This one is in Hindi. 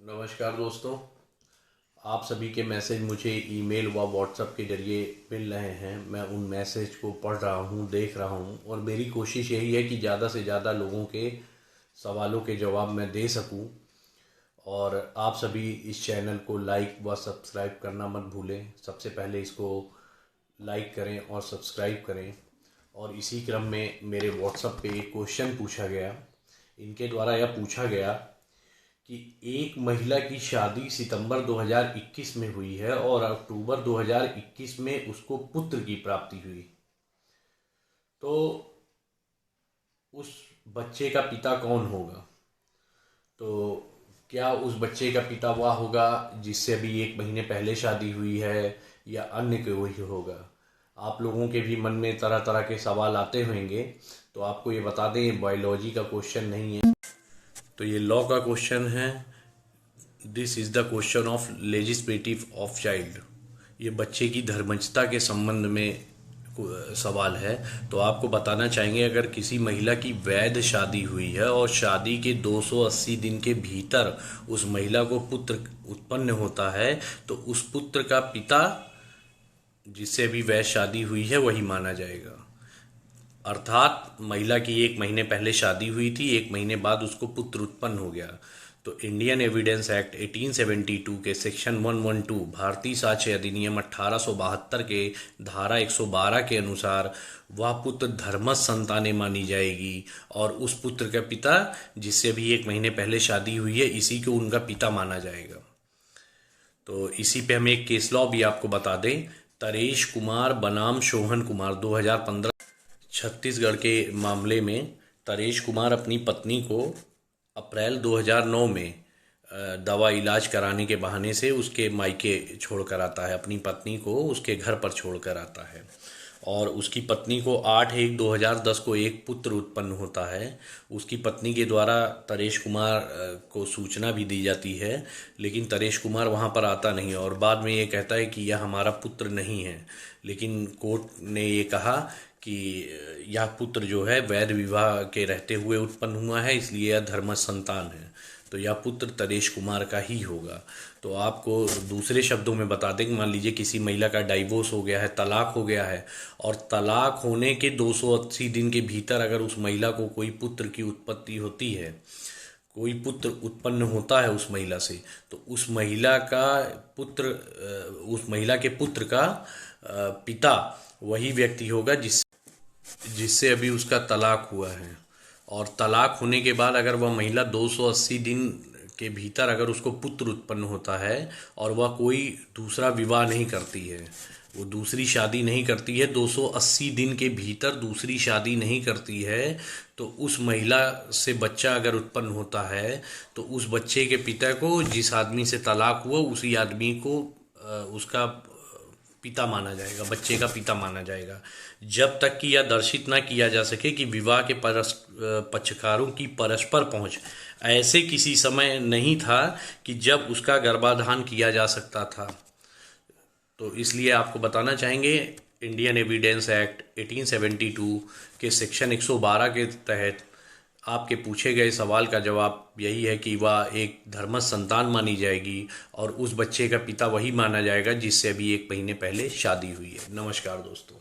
नमस्कार दोस्तों। आप सभी के मैसेज मुझे ईमेल व व्हाट्सएप के ज़रिए मिल रहे हैं। मैं उन मैसेज को पढ़ रहा हूँ, देख रहा हूँ और मेरी कोशिश यही है कि ज़्यादा से ज़्यादा लोगों के सवालों के जवाब मैं दे सकूँ। और आप सभी इस चैनल को लाइक व सब्सक्राइब करना मत भूलें। सबसे पहले इसको लाइक करें और सब्सक्राइब करें। और इसी क्रम में मेरे व्हाट्सएप पे एक क्वेश्चन पूछा गया। इनके द्वारा यह पूछा गया कि एक महिला की शादी सितंबर 2021 में हुई है और अक्टूबर 2021 में उसको पुत्र की प्राप्ति हुई। तो उस बच्चे का पिता कौन होगा? तो क्या उस बच्चे का पिता वह होगा जिससे अभी एक महीने पहले शादी हुई है, या अन्य कोई होगा? आप लोगों के भी मन में तरह तरह के सवाल आते होंगे। तो आपको ये बता दें, ये बायोलॉजी का क्वेश्चन नहीं है, तो ये लॉ का क्वेश्चन है। This is the question of legislative of child. ये बच्चे की धर्मजता के संबंध में सवाल है। तो आपको बताना चाहेंगे, अगर किसी महिला की वैध शादी हुई है और शादी के 280 दिन के भीतर उस महिला को पुत्र उत्पन्न होता है, तो उस पुत्र का पिता जिससे अभी वैध शादी हुई है वही माना जाएगा। अर्थात महिला की एक महीने पहले शादी हुई थी, एक महीने बाद उसको पुत्र उत्पन्न हो गया, तो इंडियन एविडेंस एक्ट 1872 के सेक्शन 112, भारतीय साक्ष्य अधिनियम 1872 के धारा 112 के अनुसार वह पुत्र धर्मस्थ संतानें मानी जाएगी और उस पुत्र का पिता जिससे भी एक महीने पहले शादी हुई है, इसी को उनका पिता माना जाएगा। तो इसी पे हम एक केस लॉ भी आपको बता दें। तरेश कुमार बनाम सोहन कुमार 2015 छत्तीसगढ़ के मामले में तरेश कुमार अपनी पत्नी को अप्रैल 2009 में दवा इलाज कराने के बहाने से उसके मायके छोड़ कर आता है। अपनी पत्नी को उसके घर पर छोड़ कर आता है और उसकी पत्नी को 8/1/2010 को एक पुत्र उत्पन्न होता है। उसकी पत्नी के द्वारा तरेश कुमार को सूचना भी दी जाती है, लेकिन तरेश कुमार वहां पर आता नहीं और बाद में ये कहता है कि यह हमारा पुत्र नहीं है। लेकिन कोर्ट ने ये कहा कि यह पुत्र जो है वैध विवाह के रहते हुए उत्पन्न हुआ है, इसलिए यह धर्मस्थ संतान है, तो यह पुत्र तरेश कुमार का ही होगा। तो आपको दूसरे शब्दों में बता दें, मान लीजिए किसी महिला का डाइवोर्स हो गया है, तलाक हो गया है, और तलाक होने के 280 दिन के भीतर अगर उस महिला को कोई पुत्र की उत्पत्ति होती है, कोई पुत्र उत्पन्न होता है उस महिला से, तो उस महिला का पुत्र, उस महिला के पुत्र का पिता वही व्यक्ति होगा जिससे अभी उसका तलाक हुआ है। और तलाक होने के बाद अगर वह महिला 280 दिन के भीतर अगर उसको पुत्र उत्पन्न होता है और वह कोई दूसरा विवाह नहीं करती है, वो दूसरी शादी नहीं करती है, 280 दिन के भीतर दूसरी शादी नहीं करती है, तो उस महिला से बच्चा अगर उत्पन्न होता है तो उस बच्चे के पिता को, जिस आदमी से तलाक हुआ उसी आदमी को उसका पिता माना जाएगा, बच्चे का पिता माना जाएगा, जब तक कि यह दर्शित ना किया जा सके कि विवाह के पक्षकारों की परस्पर पहुंच ऐसे किसी समय नहीं था कि जब उसका गर्भाधान किया जा सकता था। तो इसलिए आपको बताना चाहेंगे, इंडियन एविडेंस एक्ट 1872 के सेक्शन 112 के तहत आपके पूछे गए सवाल का जवाब यही है कि वह एक धर्मस्थ संतान मानी जाएगी और उस बच्चे का पिता वही माना जाएगा जिससे अभी एक महीने पहले शादी हुई है। नमस्कार दोस्तों।